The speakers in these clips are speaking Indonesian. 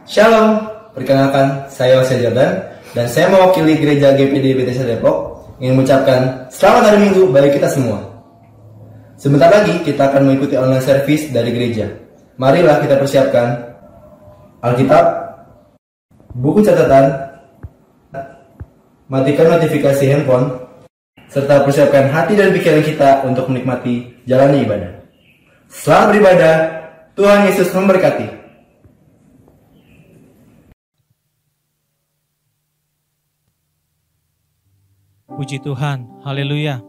Shalom, perkenalkan saya Ose Jordan dan saya mewakili Gereja GPD BTC Depok ingin mengucapkan selamat hari Minggu bagi kita semua. Sebentar lagi kita akan mengikuti online service dari gereja. Marilah kita persiapkan Alkitab, buku catatan, matikan notifikasi handphone, serta persiapkan hati dan pikiran kita untuk menikmati jalannya ibadah. Selamat beribadah, Tuhan Yesus memberkati. Puji Tuhan, haleluya.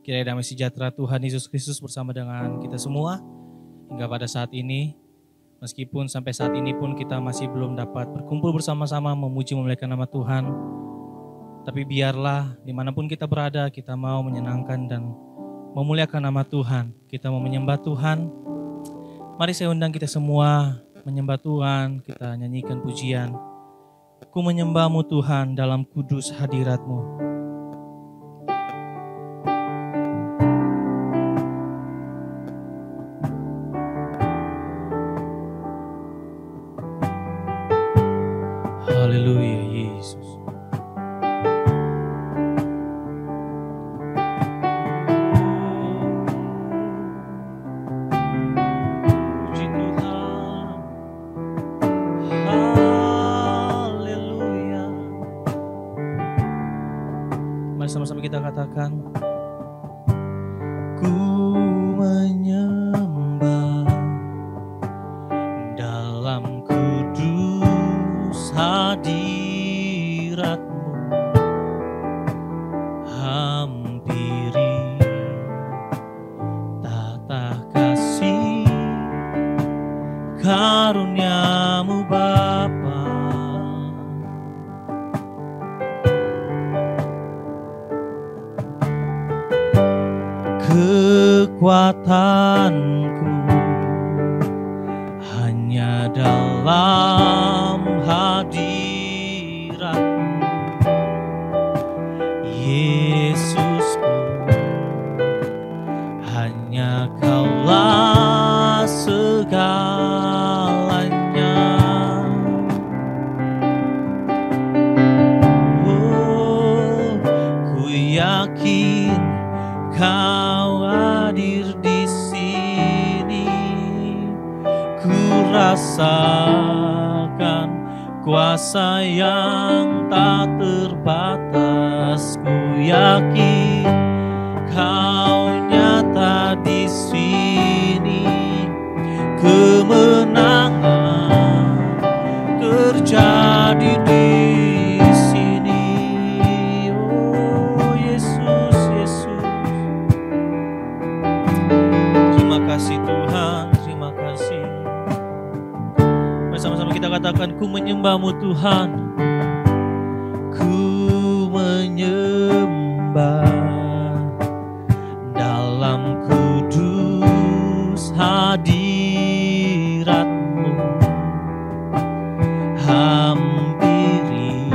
Kiranya damai sejahtera Tuhan Yesus Kristus bersama dengan kita semua. Hingga pada saat ini, meskipun sampai saat ini pun kita masih belum dapat berkumpul bersama-sama memuji memuliakan nama Tuhan. Tapi biarlah dimanapun kita berada, kita mau menyenangkan dan memuliakan nama Tuhan. Kita mau menyembah Tuhan. Mari saya undang kita semua menyembah Tuhan, kita nyanyikan pujian. Ku menyembahmu Tuhan dalam kudus hadirat-Mu. Haleluya Yesus. Puji Tuhan. Haleluya. Mari sama-sama kita katakan, ku menyembah dalam kudus hadirat-Mu, hampiri tata kasih karunia-Mu Bapa. Kekuatanku hanya dalam hadirat-Mu, Yesusku, hanya Kaulah segalanya. Oh, ku yakin Kau hadir di sini, ku rasakan kuasa yang tak terbatas. Ku yakin Kau nyata di sini, kemenangan terjadi di sini. Oh Yesus, Yesus. Terima kasih Tuhan, terima kasih. Bersama-sama kita katakan, ku menyembah-Mu Tuhan. Ku menyembah dalam kudus hadirat-Mu, hampiri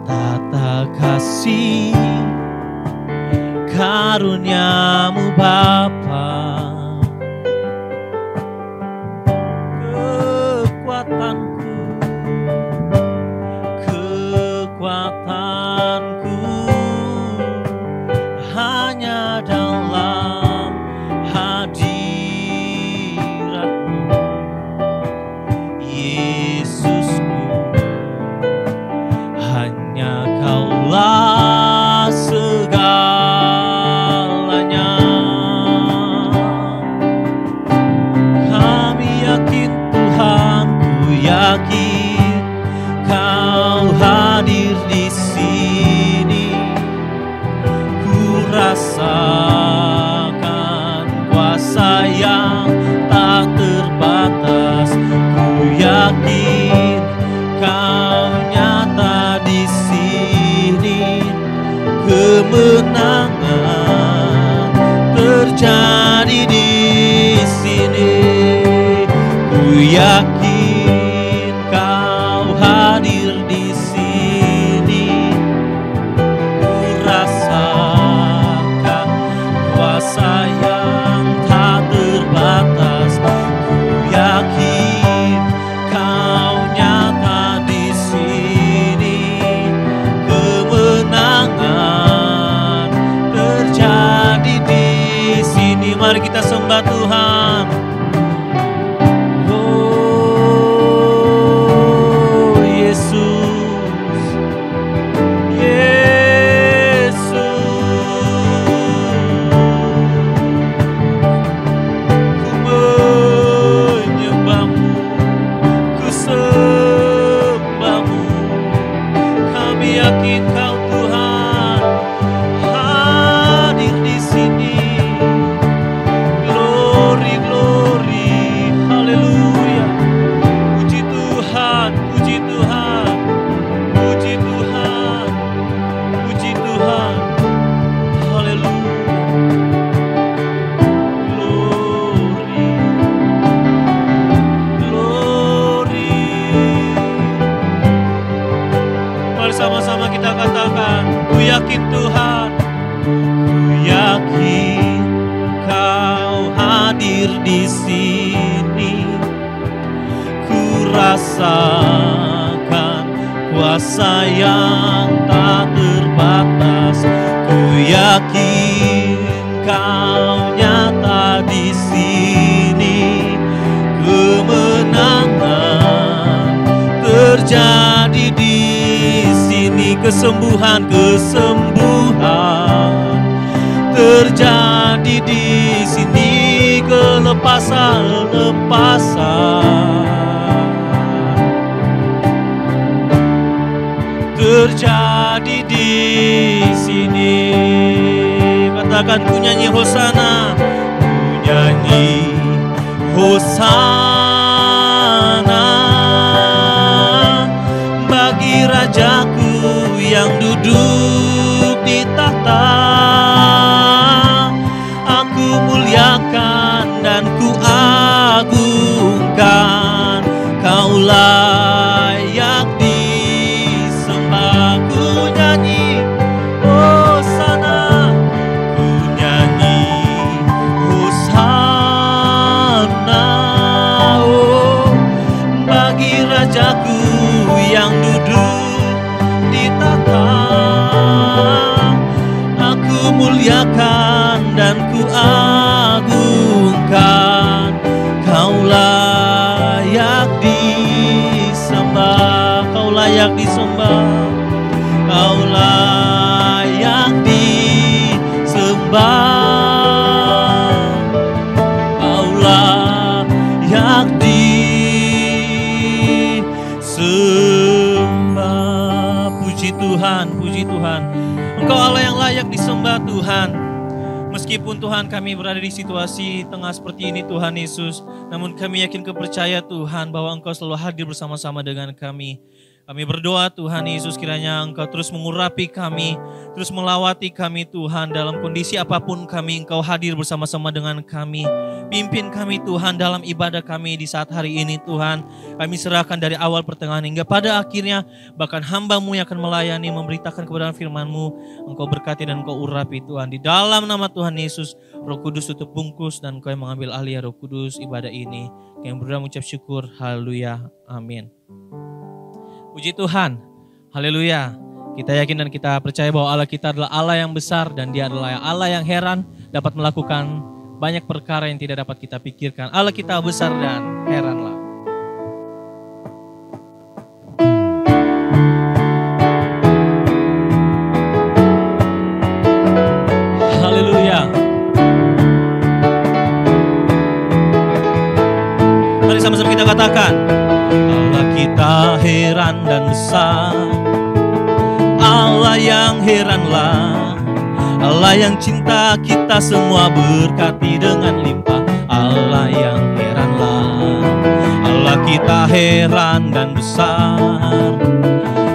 tata kasih karunia-Mu Bapa. Kekuatanku rasakan kuasa yang tak terbatas. Ku yakin Kau nyata di sini. Kemenangan terjadi di sini. Kesembuhan terjadi di sini. Kelepasan terjadi di sini. Katakan, ku nyanyi hosana, ku nyanyi hosana bagi Rajaku yang duduk di tahta. Aku muliakan dan ku agungkan, Kau layak disembah. Ku nyanyi hosana, ku nyanyi hosana, oh, bagi Rajaku yang duduk di tahta. Aku muliakan dan ku agungkan, Kau layak disembah. Kau layak disembah. Kau layak disembah. Kau layak disembah. Puji Tuhan, puji Tuhan. Engkau Allah yang layak disembah, Tuhan. Meskipun Tuhan kami berada di situasi tengah seperti ini, Tuhan Yesus, namun kami yakin kepercaya Tuhan bahwa Engkau selalu hadir bersama-sama dengan kami. Kami berdoa Tuhan Yesus, kiranya Engkau terus mengurapi kami, terus melawati kami Tuhan. Dalam kondisi apapun kami, Engkau hadir bersama-sama dengan kami. Pimpin kami Tuhan dalam ibadah kami di saat hari ini Tuhan. Kami serahkan dari awal pertengahan hingga pada akhirnya. Bahkan hamba-Mu yang akan melayani, memberitakan kebenaran firman-Mu. Engkau berkati dan Engkau urapi Tuhan. Di dalam nama Tuhan Yesus, Roh Kudus tutup bungkus dan Engkau yang mengambil alih Roh Kudus ibadah ini. Yang berdoa mengucap syukur, haleluya, amin. Puji Tuhan, haleluya. Kita yakin dan kita percaya bahwa Allah kita adalah Allah yang besar dan Dia adalah Allah yang heran, dapat melakukan banyak perkara yang tidak dapat kita pikirkan. Allah kita besar dan heranlah. Haleluya. Mari sama-sama kita katakan, Allah kita heran dan besar, Allah yang heranlah, Allah yang cinta kita semua berkati dengan limpah. Allah yang heranlah, Allah kita heran dan besar,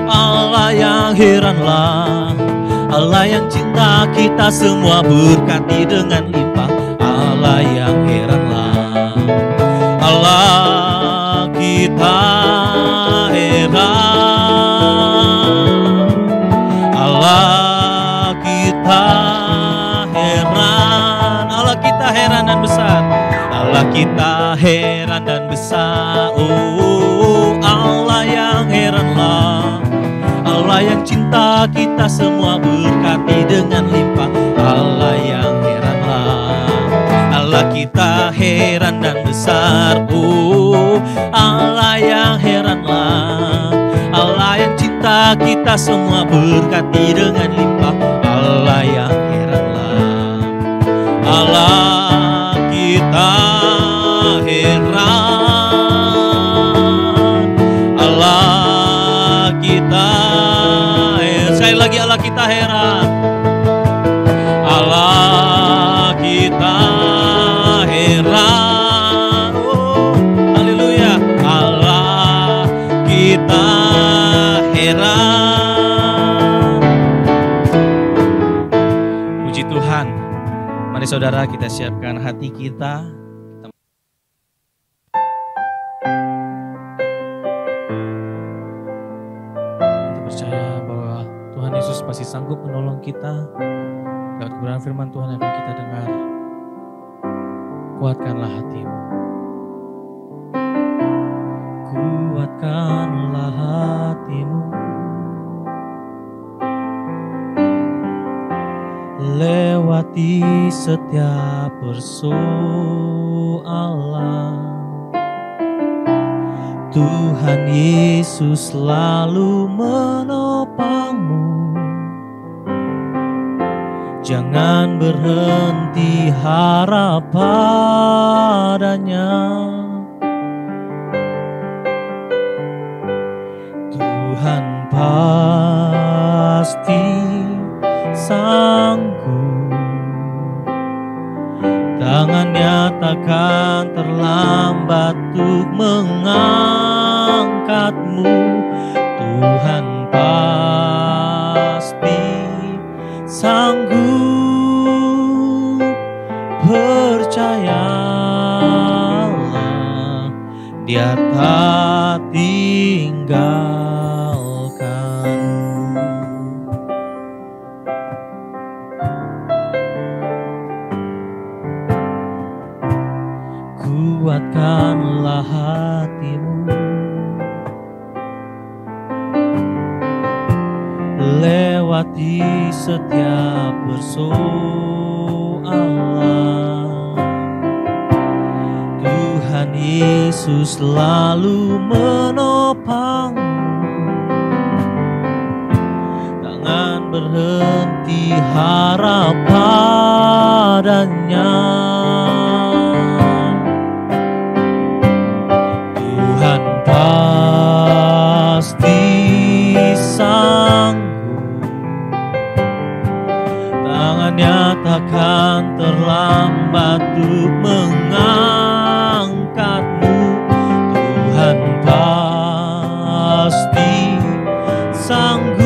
Allah yang heranlah, Allah yang cinta kita semua berkati dengan limpah. Allah yang heranlah, Allah kita heran, Allah kita heran, Allah kita heran dan besar, Allah kita heran dan besar. Oh, Allah yang heranlah, Allah yang cinta kita semua berkati dengan limpah. Allah yang heranlah, Allah kita heran dan besar. Oh, Allah yang heranlah, Allah yang cinta kita semua berkati dengan limpah. Allah yang heranlah, Allah kita heran, Allah kita heran. Sekali lagi, Allah kita heran, Allah kita heran. Oh, haleluya, Allah kita heran. Puji Tuhan. Mari saudara, kita siapkan hati kita. Kita percaya bahwa Tuhan Yesus pasti sanggup menolong kita. Lewat kebenaran firman Tuhan yang akan kita dengar, kuatkanlah hatimu. setiap persoalan. Tuhan Yesus selalu menopangmu. Jangan berhenti harap padanya. Tuhan pasti sanggup. Tangannya takkan terlambat untuk mengangkatmu. Tuhan pasti sanggup. Percayalah, Dia tak tinggalkanmu. Kuatkanlah hatimu, lewati setiap persoalan. Tuhan Yesus selalu menopangmu. Jangan berhenti harap padanya. Tuhan pasti sanggup. Tangannya takkan terlambat untuk mengangkatmu. Tuhan pasti sanggup.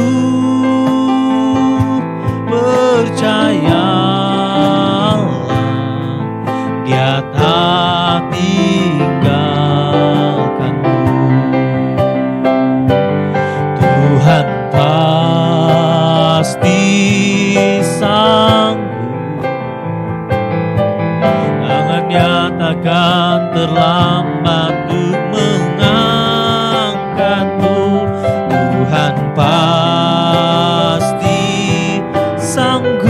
Percayalah, Dia tak tinggalkanmu. Tuhan pasti sanggup. Tangannya takkan terlambat untuk mengangkatmu. Tuhan pasti sanggup.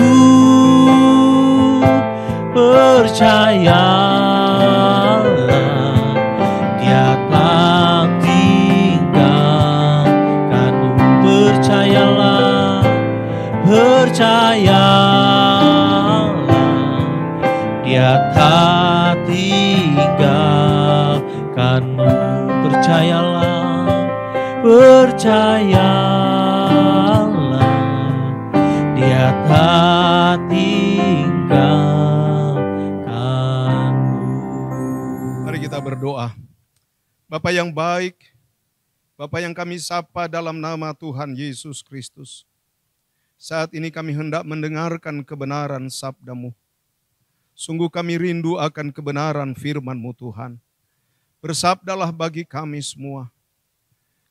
Percayalah, Dia tak tinggalkanmu. Percayalah, percayalah, Dia tak tinggalkanmu. Percayalah, percayalah, Dia tak tinggalkanmu. Mari kita berdoa. Bapa yang baik, Bapa yang kami sapa dalam nama Tuhan Yesus Kristus. Saat ini kami hendak mendengarkan kebenaran sabda-Mu. Sungguh kami rindu akan kebenaran firman-Mu Tuhan. Bersabdalah bagi kami semua.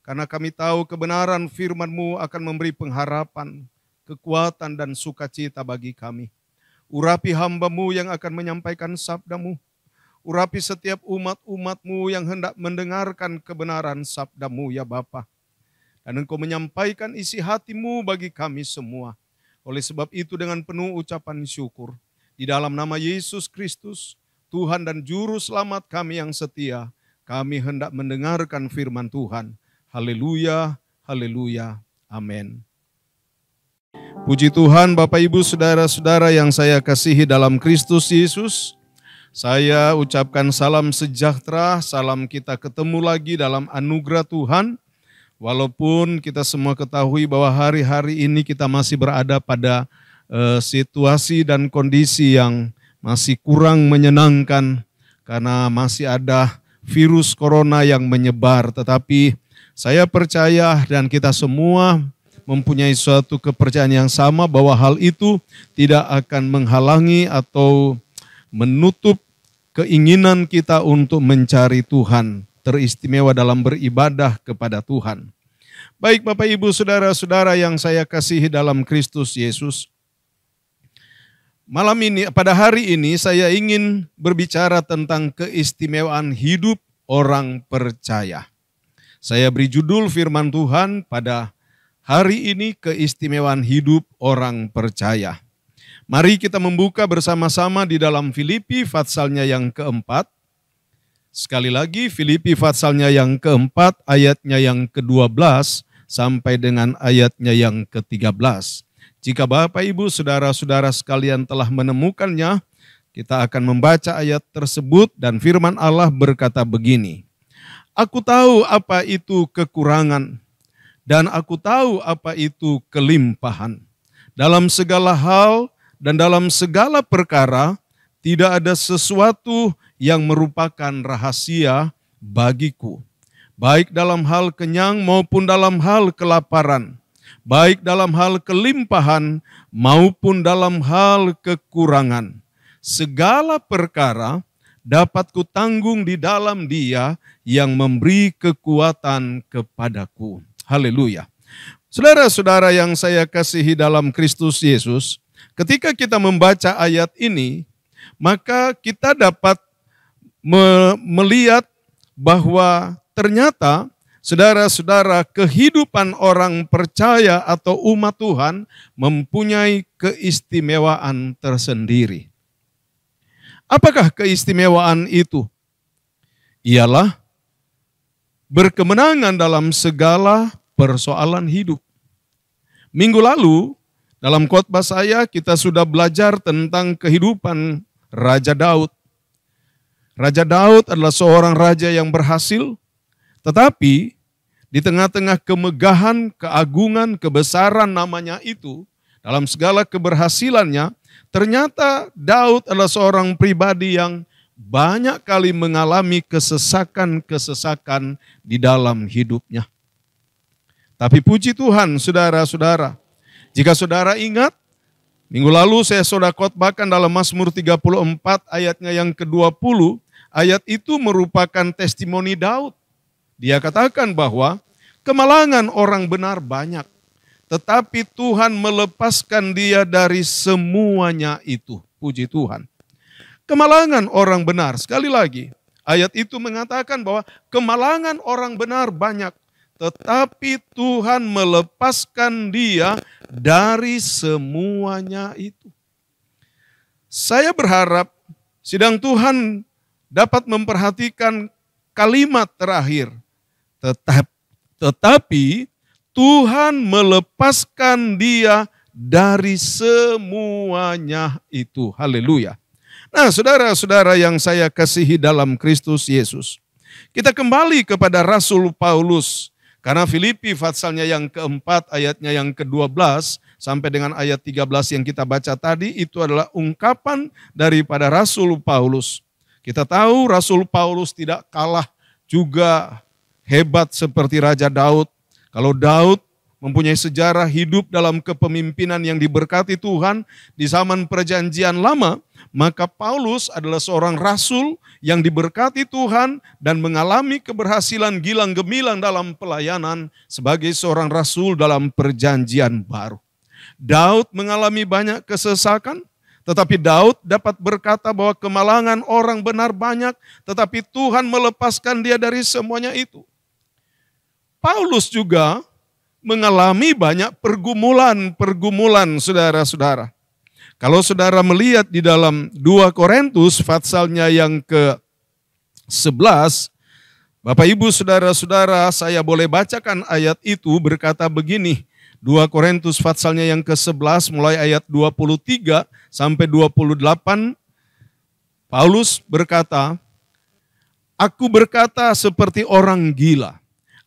Karena kami tahu kebenaran firman-Mu akan memberi pengharapan, kekuatan dan sukacita bagi kami. Urapi hamba-Mu yang akan menyampaikan sabda-Mu. Urapi setiap umat-umat-Mu yang hendak mendengarkan kebenaran sabda-Mu ya Bapa. Dan Engkau menyampaikan isi hati-Mu bagi kami semua. Oleh sebab itu dengan penuh ucapan syukur. Di dalam nama Yesus Kristus, Tuhan dan Juru Selamat kami yang setia, kami hendak mendengarkan firman Tuhan. Haleluya, haleluya, amin. Puji Tuhan Bapak Ibu Saudara-saudara yang saya kasihi dalam Kristus Yesus. Saya ucapkan salam sejahtera, salam kita ketemu lagi dalam anugerah Tuhan. Walaupun kita semua ketahui bahwa hari-hari ini kita masih berada pada situasi dan kondisi yang masih kurang menyenangkan. Karena masih ada virus corona yang menyebar. Tetapi saya percaya dan kita semua mempunyai suatu kepercayaan yang sama bahwa hal itu tidak akan menghalangi atau menutup keinginan kita untuk mencari Tuhan, teristimewa dalam beribadah kepada Tuhan. Baik Bapak Ibu Saudara-saudara yang saya kasihi dalam Kristus Yesus. Malam ini, pada hari ini saya ingin berbicara tentang keistimewaan hidup orang percaya. Saya beri judul firman Tuhan pada hari ini, keistimewaan hidup orang percaya. Mari kita membuka bersama-sama di dalam Filipi patsalnya yang keempat. Sekali lagi Filipi patsalnya yang keempat, ayatnya yang ke-12 sampai dengan ayatnya yang ke-13. Jika Bapak, Ibu, Saudara-saudara sekalian telah menemukannya, kita akan membaca ayat tersebut dan firman Allah berkata begini. Aku tahu apa itu kekurangan dan aku tahu apa itu kelimpahan. Dalam segala hal dan dalam segala perkara tidak ada sesuatu yang merupakan rahasia bagiku. Baik dalam hal kenyang maupun dalam hal kelaparan. Baik dalam hal kelimpahan maupun dalam hal kekurangan. Segala perkara dapat kutanggung di dalam Dia yang memberi kekuatan kepadaku. Haleluya. Saudara-saudara yang saya kasihi dalam Kristus Yesus, ketika kita membaca ayat ini, maka kita dapat melihat bahwa ternyata saudara-saudara, kehidupan orang percaya atau umat Tuhan mempunyai keistimewaan tersendiri. Apakah keistimewaan itu? Ialah berkemenangan dalam segala persoalan hidup. Minggu lalu, dalam khotbah saya kita sudah belajar tentang kehidupan Raja Daud. Raja Daud adalah seorang raja yang berhasil, tetapi di tengah-tengah kemegahan, keagungan, kebesaran namanya itu, dalam segala keberhasilannya, ternyata Daud adalah seorang pribadi yang banyak kali mengalami kesesakan-kesesakan di dalam hidupnya. Tapi puji Tuhan, saudara-saudara, jika saudara ingat, minggu lalu saya sudah khotbahkan dalam Mazmur 34 ayatnya yang ke-20, ayat itu merupakan testimoni Daud. Dia katakan bahwa kemalangan orang benar banyak, tetapi Tuhan melepaskan dia dari semuanya itu. Puji Tuhan. Kemalangan orang benar, sekali lagi, ayat itu mengatakan bahwa kemalangan orang benar banyak, tetapi Tuhan melepaskan dia dari semuanya itu. Saya berharap sidang Tuhan dapat memperhatikan kalimat terakhir. Tetapi Tuhan melepaskan dia dari semuanya itu. Haleluya. Nah, saudara-saudara yang saya kasihi dalam Kristus Yesus, kita kembali kepada Rasul Paulus. Karena Filipi patsalnya yang keempat, ayatnya yang ke-12 sampai dengan ayat 13 yang kita baca tadi, itu adalah ungkapan daripada Rasul Paulus. Kita tahu Rasul Paulus tidak kalah juga hebat seperti Raja Daud. Kalau Daud mempunyai sejarah hidup dalam kepemimpinan yang diberkati Tuhan di zaman Perjanjian Lama, maka Paulus adalah seorang rasul yang diberkati Tuhan dan mengalami keberhasilan gilang gemilang dalam pelayanan sebagai seorang rasul dalam Perjanjian Baru. Daud mengalami banyak kesesakan, tetapi Daud dapat berkata bahwa kemalangan orang benar banyak, tetapi Tuhan melepaskan dia dari semuanya itu. Paulus juga mengalami banyak pergumulan, saudara-saudara. Kalau saudara melihat di dalam 2 Korintus patsalnya yang ke-11, Bapak Ibu saudara-saudara, saya boleh bacakan ayat itu berkata begini. 2 Korintus patsalnya yang ke-11 mulai ayat 23 sampai 28, Paulus berkata, "Aku berkata seperti orang gila,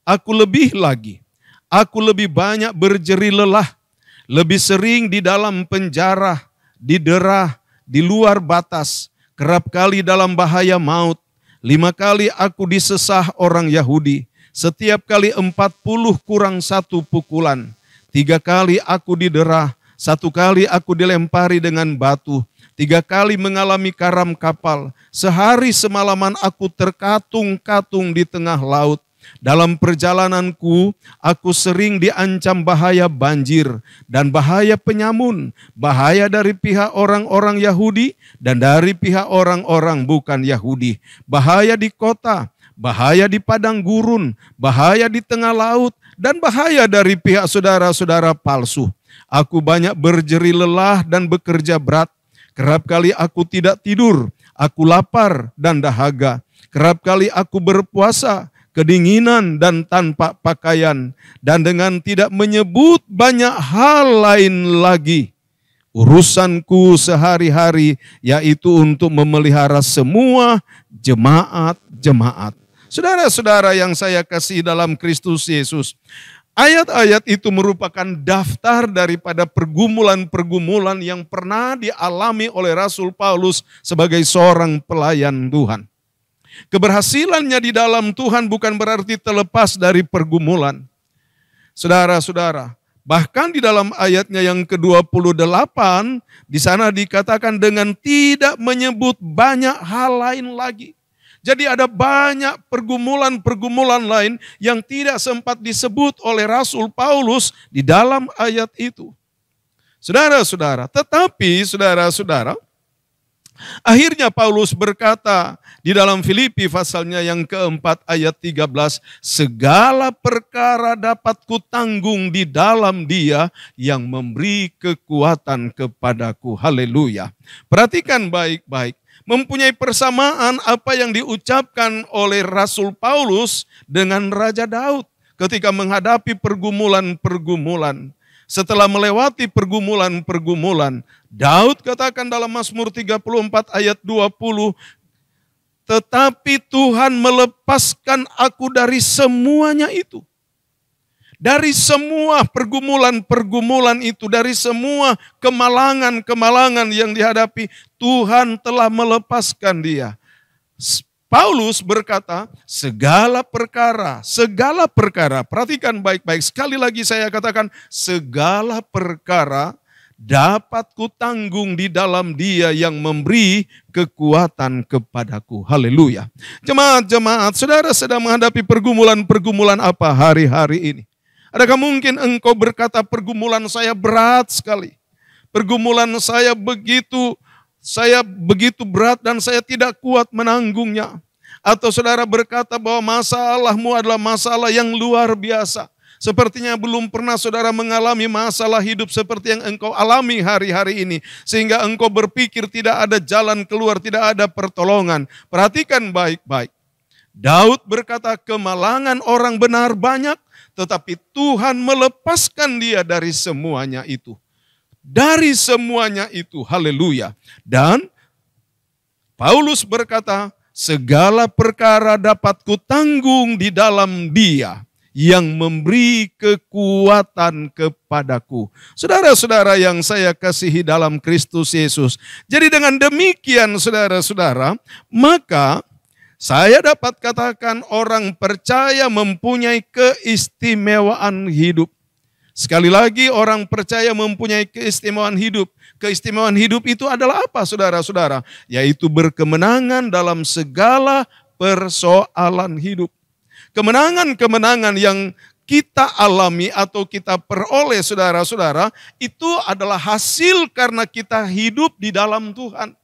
aku lebih lagi, aku lebih banyak berjeri lelah, lebih sering di dalam penjara, didera, di luar batas, kerap kali dalam bahaya maut. 5 kali aku disesah orang Yahudi, setiap kali 40 kurang 1 pukulan. 3 kali aku didera, 1 kali aku dilempari dengan batu, 3 kali mengalami karam kapal. Sehari semalaman aku terkatung-katung di tengah laut. Dalam perjalananku, aku sering diancam bahaya banjir dan bahaya penyamun, bahaya dari pihak orang-orang Yahudi dan dari pihak orang-orang bukan Yahudi, bahaya di kota, bahaya di padang gurun, bahaya di tengah laut, dan bahaya dari pihak saudara-saudara palsu. Aku banyak berjeri lelah dan bekerja berat. Kerap kali aku tidak tidur, aku lapar dan dahaga. Kerap kali aku berpuasa, kedinginan dan tanpa pakaian. Dan dengan tidak menyebut banyak hal lain lagi. Urusanku sehari-hari yaitu untuk memelihara semua jemaat-jemaat. Saudara-saudara yang saya kasih dalam Kristus Yesus, ayat-ayat itu merupakan daftar daripada pergumulan-pergumulan yang pernah dialami oleh Rasul Paulus sebagai seorang pelayan Tuhan. Keberhasilannya di dalam Tuhan bukan berarti terlepas dari pergumulan. Saudara-saudara, bahkan di dalam ayatnya yang ke-28, di sana dikatakan dengan tidak menyebut banyak hal lain lagi. Jadi ada banyak pergumulan-pergumulan lain yang tidak sempat disebut oleh Rasul Paulus di dalam ayat itu. Saudara-saudara, tetapi saudara-saudara, akhirnya Paulus berkata di dalam Filipi pasalnya yang keempat ayat 13, segala perkara dapat kutanggung di dalam Dia yang memberi kekuatan kepadaku. Haleluya. Perhatikan baik-baik. Mempunyai persamaan apa yang diucapkan oleh Rasul Paulus dengan Raja Daud ketika menghadapi pergumulan-pergumulan. Setelah melewati pergumulan-pergumulan, Daud katakan dalam Mazmur 34 ayat 20, tetapi Tuhan melepaskan aku dari semuanya itu. Dari semua pergumulan-pergumulan itu, dari semua kemalangan-kemalangan yang dihadapi, Tuhan telah melepaskan dia. Paulus berkata, segala perkara, perhatikan baik-baik, sekali lagi saya katakan, segala perkara dapat kutanggung di dalam Dia yang memberi kekuatan kepadaku. Haleluya. Jemaat-jemaat, saudara sedang menghadapi pergumulan-pergumulan apa hari-hari ini? Adakah mungkin engkau berkata pergumulan saya berat sekali. Pergumulan saya begitu berat dan saya tidak kuat menanggungnya. Atau saudara berkata bahwa masalahmu adalah masalah yang luar biasa. Sepertinya belum pernah saudara mengalami masalah hidup seperti yang engkau alami hari-hari ini. Sehingga engkau berpikir tidak ada jalan keluar, tidak ada pertolongan. Perhatikan baik-baik. Daud berkata kemalangan orang benar banyak, tetapi Tuhan melepaskan dia dari semuanya itu. Dari semuanya itu, haleluya. Dan Paulus berkata, segala perkara dapat kutanggung di dalam Dia yang memberi kekuatan kepadaku. Saudara-saudara yang saya kasihi dalam Kristus Yesus. Jadi dengan demikian saudara-saudara, maka saya dapat katakan orang percaya mempunyai keistimewaan hidup. Sekali lagi orang percaya mempunyai keistimewaan hidup. Keistimewaan hidup itu adalah apa saudara-saudara? Yaitu berkemenangan dalam segala persoalan hidup. Kemenangan-kemenangan yang kita alami atau kita peroleh saudara-saudara, itu adalah hasil karena kita hidup di dalam Tuhan.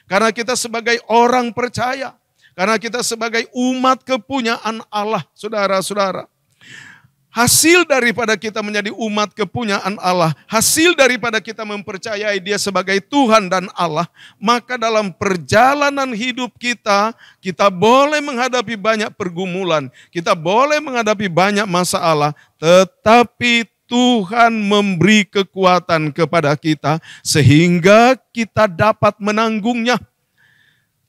Karena kita sebagai orang percaya. Karena kita sebagai umat kepunyaan Allah, saudara-saudara. Hasil daripada kita menjadi umat kepunyaan Allah, hasil daripada kita mempercayai Dia sebagai Tuhan dan Allah, maka dalam perjalanan hidup kita, kita boleh menghadapi banyak pergumulan, kita boleh menghadapi banyak masalah, tetapi Tuhan memberi kekuatan kepada kita sehingga kita dapat menanggungnya.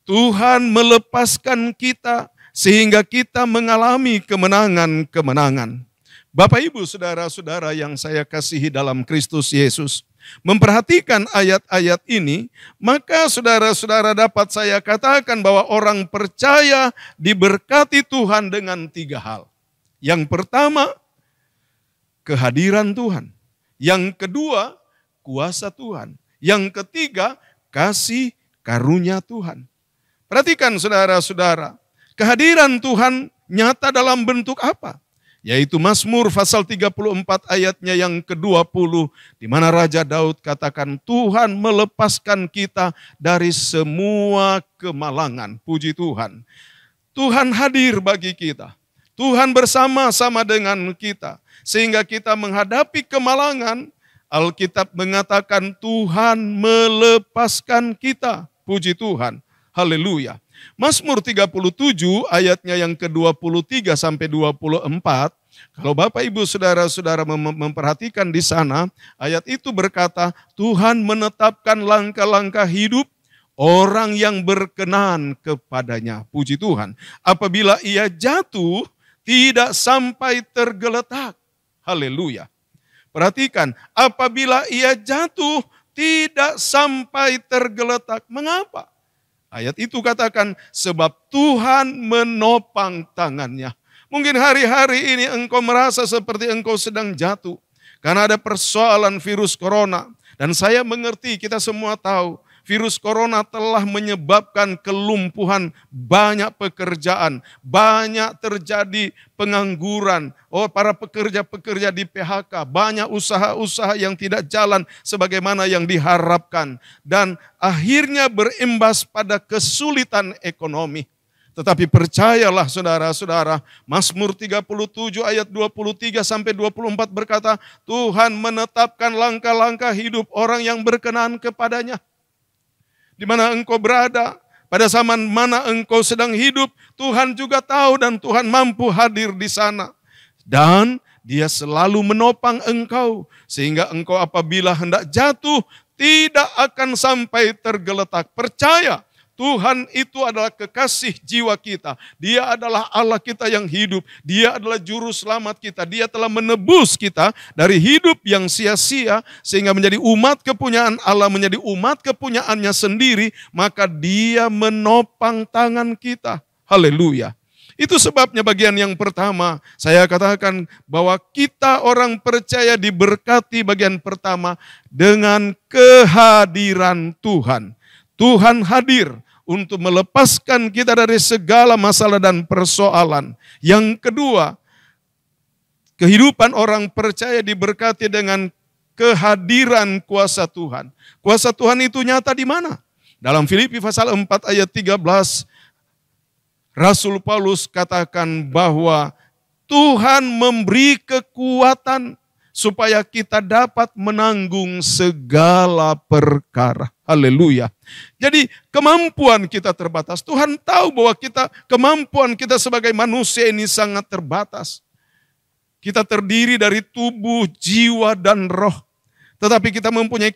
Tuhan melepaskan kita sehingga kita mengalami kemenangan-kemenangan. Bapak Ibu saudara-saudara yang saya kasihi dalam Kristus Yesus, memperhatikan ayat-ayat ini, maka saudara-saudara dapat saya katakan bahwa orang percaya diberkati Tuhan dengan 3 hal. Yang pertama, kehadiran Tuhan. Yang kedua, kuasa Tuhan. Yang ketiga, kasih karunia Tuhan. Perhatikan saudara-saudara, kehadiran Tuhan nyata dalam bentuk apa? Yaitu Mazmur pasal 34 ayatnya yang ke-20, di mana Raja Daud katakan, Tuhan melepaskan kita dari semua kemalangan. Puji Tuhan. Tuhan hadir bagi kita. Tuhan bersama-sama dengan kita. Sehingga kita menghadapi kemalangan, Alkitab mengatakan Tuhan melepaskan kita. Puji Tuhan. Haleluya. Mazmur 37 ayatnya yang ke-23 sampai 24. Kalau Bapak Ibu Saudara-saudara memperhatikan di sana, ayat itu berkata, Tuhan menetapkan langkah-langkah hidup orang yang berkenan kepadanya. Puji Tuhan. Apabila ia jatuh, tidak sampai tergeletak. Haleluya. Perhatikan, apabila ia jatuh, tidak sampai tergeletak. Mengapa? Ayat itu katakan, sebab Tuhan menopang tangannya. Mungkin hari-hari ini engkau merasa seperti engkau sedang jatuh. Karena ada persoalan virus corona. Dan saya mengerti, kita semua tahu, virus corona telah menyebabkan kelumpuhan banyak pekerjaan, banyak terjadi pengangguran, para pekerja-pekerja di PHK, banyak usaha-usaha yang tidak jalan sebagaimana yang diharapkan. Dan akhirnya berimbas pada kesulitan ekonomi. Tetapi percayalah saudara-saudara, Mazmur 37 ayat 23 sampai 24 berkata, Tuhan menetapkan langkah-langkah hidup orang yang berkenan kepadanya. Di mana engkau berada, pada zaman mana engkau sedang hidup, Tuhan juga tahu dan Tuhan mampu hadir di sana. Dan Dia selalu menopang engkau, sehingga engkau apabila hendak jatuh, tidak akan sampai tergeletak. Percaya, Tuhan itu adalah kekasih jiwa kita. Dia adalah Allah kita yang hidup. Dia adalah juru selamat kita. Dia telah menebus kita dari hidup yang sia-sia sehingga menjadi umat kepunyaan Allah, menjadi umat kepunyaannya sendiri. Maka Dia menopang tangan kita. Haleluya. Itu sebabnya bagian yang pertama saya katakan bahwa kita orang percaya diberkati bagian pertama dengan kehadiran Tuhan. Tuhan hadir untuk melepaskan kita dari segala masalah dan persoalan. Yang kedua, kehidupan orang percaya diberkati dengan kehadiran kuasa Tuhan. Kuasa Tuhan itu nyata di mana? Dalam Filipi pasal 4 ayat 13, Rasul Paulus katakan bahwa Tuhan memberi kekuatan supaya kita dapat menanggung segala perkara. Haleluya. Jadi kemampuan kita terbatas. Tuhan tahu bahwa kemampuan kita sebagai manusia ini sangat terbatas. Kita terdiri dari tubuh, jiwa, dan roh. Tetapi kita mempunyai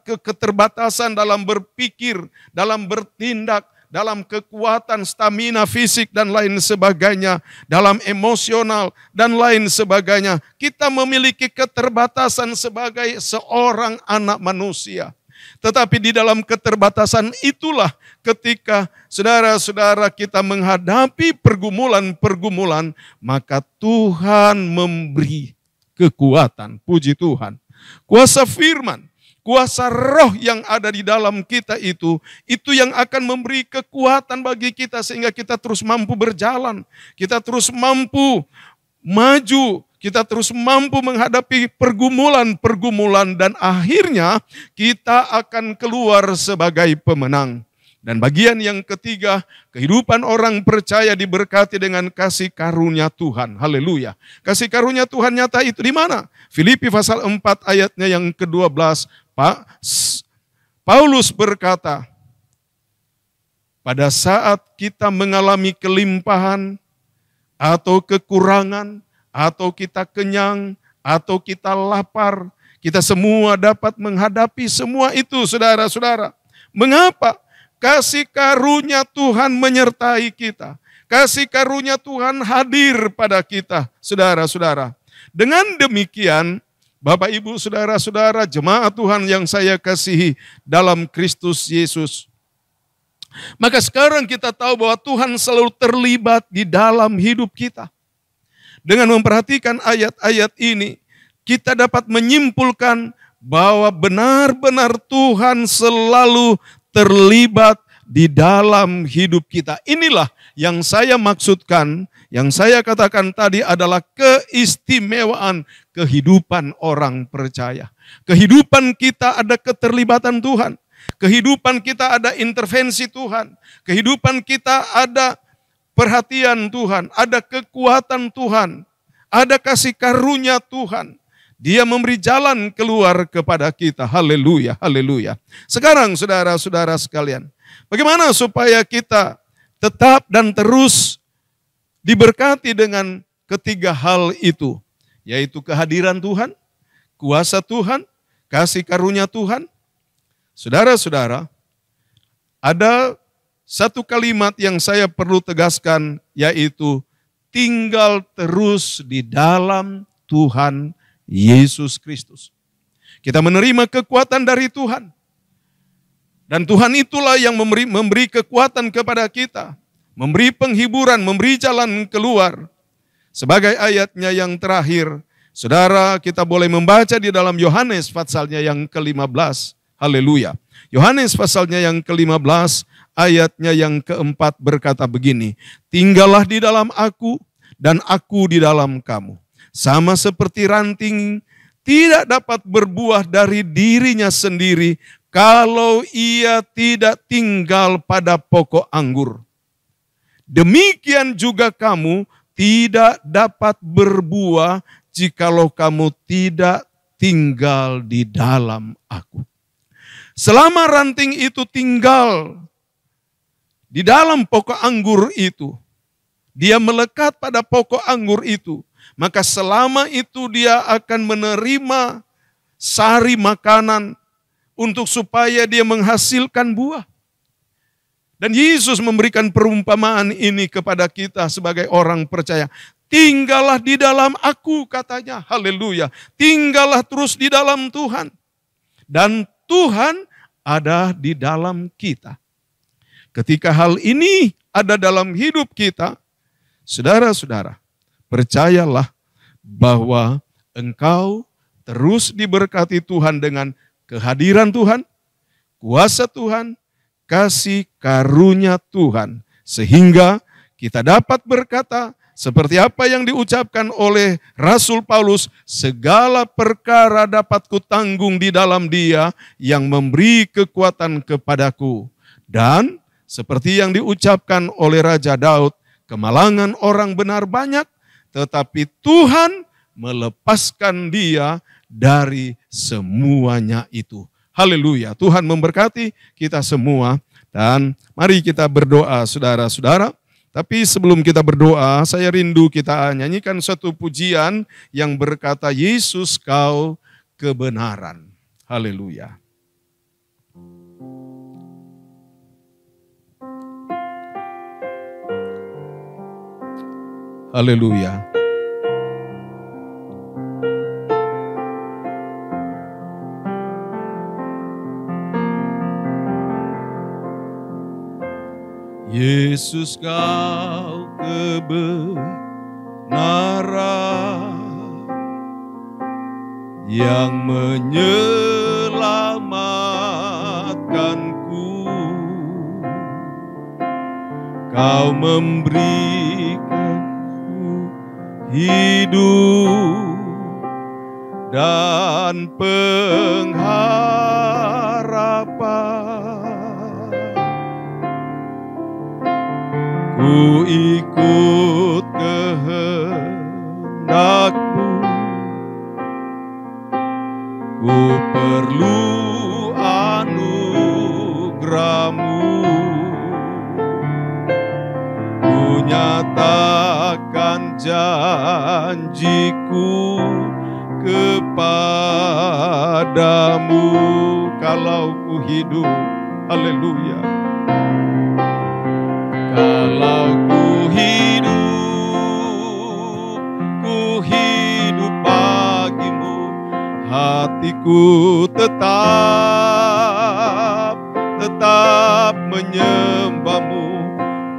keterbatasan dalam berpikir, dalam bertindak, dalam kekuatan, stamina fisik dan lain sebagainya, dalam emosional dan lain sebagainya. Kita memiliki keterbatasan sebagai seorang anak manusia. Tetapi di dalam keterbatasan itulah ketika saudara-saudara kita menghadapi pergumulan-pergumulan, maka Tuhan memberi kekuatan. Puji Tuhan. Kuasa firman, kuasa roh yang ada di dalam kita itu yang akan memberi kekuatan bagi kita sehingga kita terus mampu berjalan, kita terus mampu maju, kita terus mampu menghadapi pergumulan-pergumulan dan akhirnya kita akan keluar sebagai pemenang. Dan bagian yang ketiga, kehidupan orang percaya diberkati dengan kasih karunia Tuhan. Haleluya. Kasih karunia Tuhan nyata itu di mana? Filipi pasal 4 ayatnya yang ke-12. Paulus berkata, pada saat kita mengalami kelimpahan atau kekurangan, atau kita kenyang, atau kita lapar, kita semua dapat menghadapi semua itu, saudara-saudara. Mengapa? Kasih karunia Tuhan menyertai kita. Kasih karunia Tuhan hadir pada kita, saudara-saudara. Dengan demikian, Bapak, Ibu, saudara-saudara, jemaat Tuhan yang saya kasihi dalam Kristus Yesus. Maka sekarang kita tahu bahwa Tuhan selalu terlibat di dalam hidup kita. Dengan memperhatikan ayat-ayat ini, kita dapat menyimpulkan bahwa benar-benar Tuhan selalu terlibat di dalam hidup kita. Inilah yang saya maksudkan, yang saya katakan tadi adalah keistimewaan kehidupan orang percaya. Kehidupan kita ada keterlibatan Tuhan. Kehidupan kita ada intervensi Tuhan. Kehidupan kita ada perhatian Tuhan, ada kekuatan Tuhan, ada kasih karunia Tuhan. Dia memberi jalan keluar kepada kita. Haleluya, haleluya. Sekarang saudara-saudara sekalian, bagaimana supaya kita tetap dan terus diberkati dengan ketiga hal itu, yaitu kehadiran Tuhan, kuasa Tuhan, kasih karunia Tuhan. Saudara-saudara, ada satu kalimat yang saya perlu tegaskan, yaitu tinggal terus di dalam Tuhan Yesus Kristus. Kita menerima kekuatan dari Tuhan. Dan Tuhan itulah yang memberi kekuatan kepada kita. Memberi penghiburan, memberi jalan keluar. Sebagai ayatnya yang terakhir, saudara, kita boleh membaca di dalam Yohanes pasalnya yang ke-15. Haleluya. Yohanes pasalnya yang ke-15, ayatnya yang keempat berkata begini, tinggallah di dalam aku dan aku di dalam kamu. Sama seperti ranting tidak dapat berbuah dari dirinya sendiri kalau ia tidak tinggal pada pokok anggur. Demikian juga kamu tidak dapat berbuah jikalau kamu tidak tinggal di dalam aku. Selama ranting itu tinggal di dalam pokok anggur itu, dia melekat pada pokok anggur itu, maka selama itu dia akan menerima sari makanan untuk supaya dia menghasilkan buah. Dan Yesus memberikan perumpamaan ini kepada kita sebagai orang percaya. Tinggallah di dalam aku, katanya. Haleluya. Tinggallah terus di dalam Tuhan. Dan Tuhan ada di dalam kita. Ketika hal ini ada dalam hidup kita, saudara-saudara, percayalah bahwa engkau terus diberkati Tuhan dengan kehadiran Tuhan, kuasa Tuhan, kasih karunia Tuhan. Sehingga kita dapat berkata seperti apa yang diucapkan oleh Rasul Paulus, segala perkara dapat kutanggung di dalam Dia yang memberi kekuatan kepadaku. Dan seperti yang diucapkan oleh Raja Daud, kemalangan orang benar banyak, tetapi Tuhan melepaskan dia dari semuanya itu. Haleluya. Tuhan memberkati kita semua. Dan mari kita berdoa, saudara-saudara. Tapi sebelum kita berdoa, saya rindu kita nyanyikan satu pujian yang berkata, Yesus kau kebenaran. Haleluya. Haleluya. Yesus kau kebenaran yang menyelamatkanku. Kau memberikanku hidup dan pengharapan. Ku ikut kehendakmu, ku perlu anugerahmu. Ku nyatakan janjiku kepadamu, kalau ku hidup, haleluya. Kalau ku hidup bagimu, hatiku tetap menyembahmu.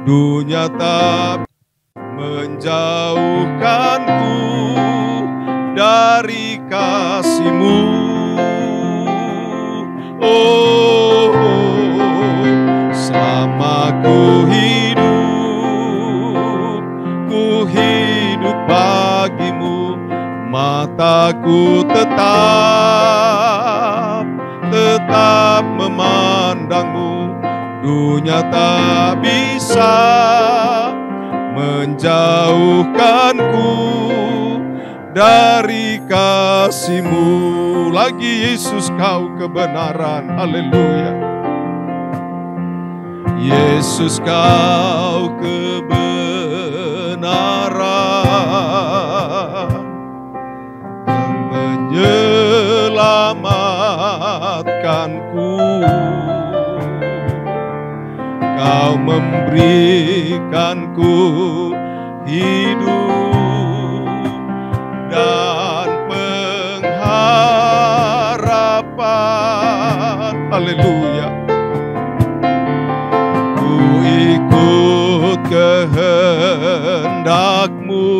Dunia tak menjauhkanku dari kasih-Mu. Oh, selama ku hidup bagimu, mataku tetap memandangmu. Dunia tak bisa menjauhkanku dari kasih-Mu. Lagi Yesus, Kau kebenaran. Haleluya. Yesus, Kau kebenaran yang menyelamatkanku. Kau memberikanku hidup dan pengharapan. Haleluya. Ku ikut kehendak-Mu,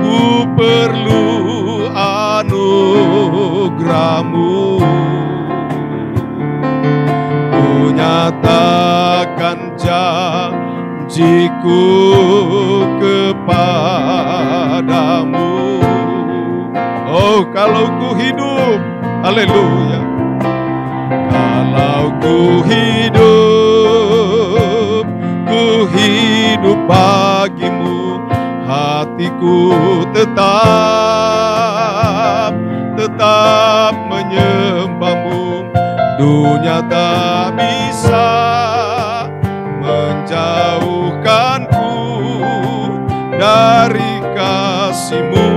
ku perlu anugerah-Mu. Ku nyatakan janji-Ku kepadamu. Oh, kalau ku hidup, haleluya. Kalau ku hidup bagi-Mu, hatiku tetap menyembah-Mu. Dunia tak bisa menjauhkanku dari kasih-Mu.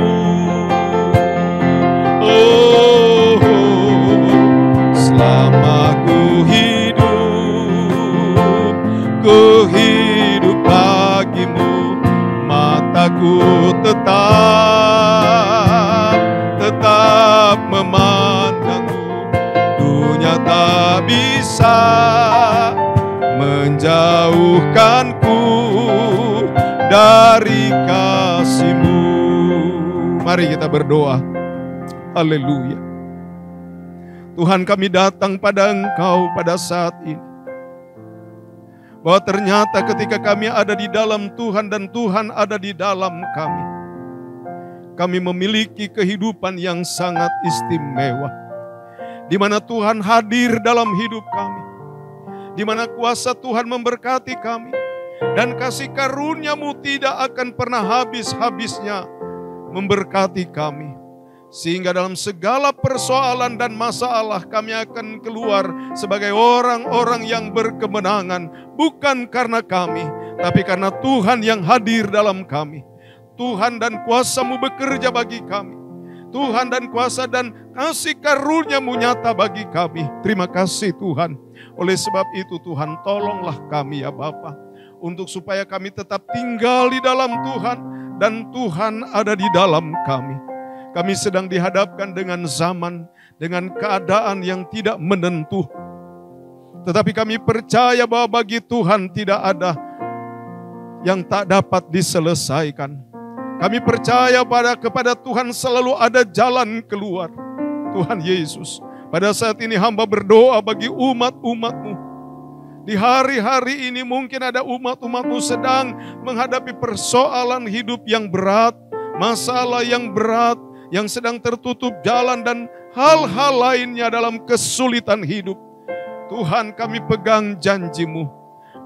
Oh, selama ku hidup bagi-Mu, mataku tetap memandang-Mu. Dunia tak bisa menjauhkanku dari kasih-Mu. Mari kita berdoa. Haleluya. Tuhan, kami datang pada Engkau pada saat ini, bahwa ternyata ketika kami ada di dalam Tuhan dan Tuhan ada di dalam kami memiliki kehidupan yang sangat istimewa, di mana Tuhan hadir dalam hidup kami, di mana kuasa Tuhan memberkati kami, dan kasih karunia-Mu tidak akan pernah habis-habisnya memberkati kami. Sehingga dalam segala persoalan dan masalah kami akan keluar sebagai orang-orang yang berkemenangan. Bukan karena kami, tapi karena Tuhan yang hadir dalam kami. Tuhan dan kuasa-Mu bekerja bagi kami. Tuhan dan kuasa dan kasih karunia-Mu nyata bagi kami. Terima kasih Tuhan. Oleh sebab itu Tuhan, tolonglah kami ya Bapa, untuk supaya kami tetap tinggal di dalam Tuhan dan Tuhan ada di dalam kami. Kami sedang dihadapkan dengan zaman, dengan keadaan yang tidak menentu. Tetapi kami percaya bahwa bagi Tuhan tidak ada yang tak dapat diselesaikan. Kami percaya kepada Tuhan selalu ada jalan keluar. Tuhan Yesus, pada saat ini hamba berdoa bagi umat-umat-Mu. Di hari-hari ini mungkin ada umat-umat-Mu sedang menghadapi persoalan hidup yang berat, masalah yang berat, yang sedang tertutup jalan dan hal-hal lainnya dalam kesulitan hidup. Tuhan, kami pegang janji-Mu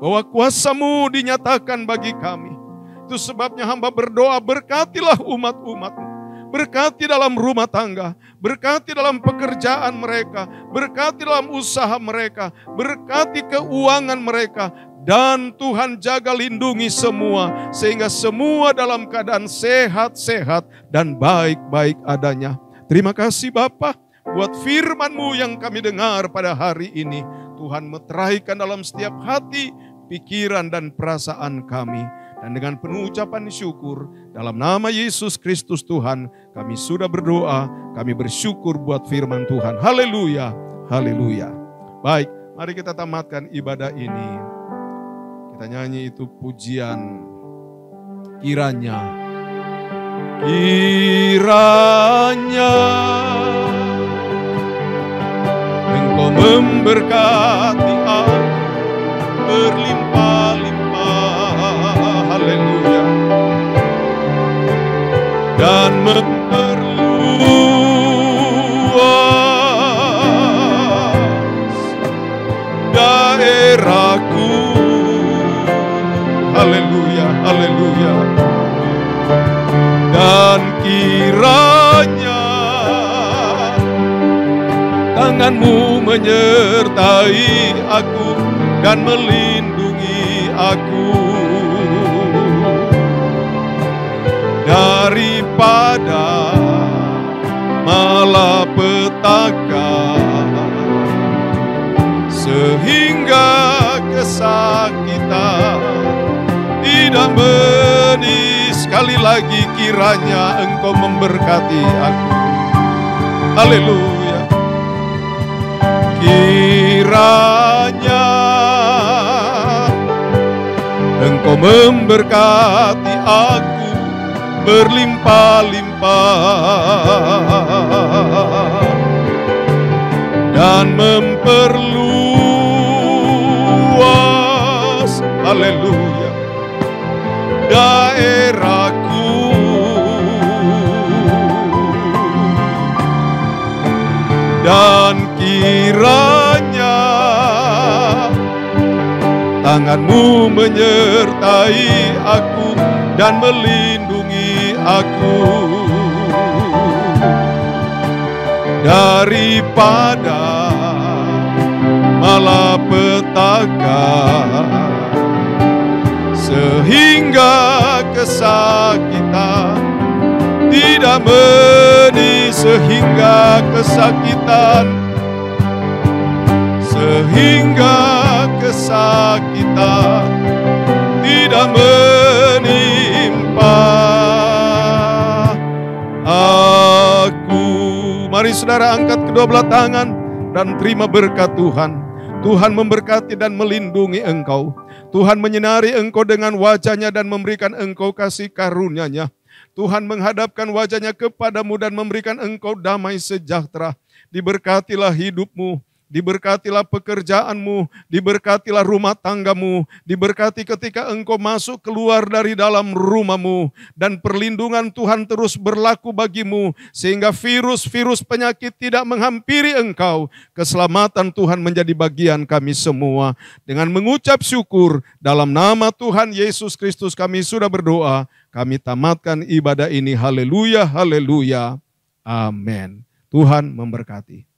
bahwa kuasa-Mu dinyatakan bagi kami. Itu sebabnya hamba berdoa, berkatilah umat-umat-Mu. Berkati dalam rumah tangga, berkati dalam pekerjaan mereka, berkati dalam usaha mereka, berkati keuangan mereka. Dan Tuhan jaga lindungi semua, sehingga semua dalam keadaan sehat-sehat dan baik-baik adanya. Terima kasih Bapa buat firman-Mu yang kami dengar pada hari ini. Tuhan meteraikan dalam setiap hati, pikiran dan perasaan kami. Dan dengan penuh ucapan syukur, dalam nama Yesus Kristus Tuhan, kami sudah berdoa, kami bersyukur buat firman Tuhan. Haleluya, haleluya. Baik, mari kita tamatkan ibadah ini. Kita nyanyi itu pujian. Kiranya Engkau memberkati aku berlimpah-limpah. Haleluya. Dan memperluas daerahku. Haleluya, haleluya. Dan kiranya tangan-Mu menyertai aku dan melindungi aku daripada malapetaka, sehingga kesakitan tidak menimpa. Sekali lagi, kiranya Engkau memberkati aku. Haleluya. Kiranya Engkau memberkati aku berlimpah-limpah dan memperluas, haleluya, daerahku. Dan kiranya tangan-Mu menyertai aku dan melindungi aku daripada malapetaka, sehingga kesakitan tidak sehingga kesakitan tidak menimpa aku. Mari saudara angkat kedua belah tangan dan terima berkat Tuhan. Tuhan memberkati dan melindungi engkau. Tuhan menyinari engkau dengan wajah-Nya dan memberikan engkau kasih karunia-Nya. Tuhan menghadapkan wajah-Nya kepadamu dan memberikan engkau damai sejahtera. Diberkatilah hidupmu, diberkatilah pekerjaanmu, diberkatilah rumah tanggamu, diberkati ketika engkau masuk keluar dari dalam rumahmu, dan perlindungan Tuhan terus berlaku bagimu, sehingga virus-virus penyakit tidak menghampiri engkau. Keselamatan Tuhan menjadi bagian kami semua. Dengan mengucap syukur dalam nama Tuhan Yesus Kristus kami sudah berdoa, kami tamatkan ibadah ini. Haleluya, haleluya, amin. Tuhan memberkati.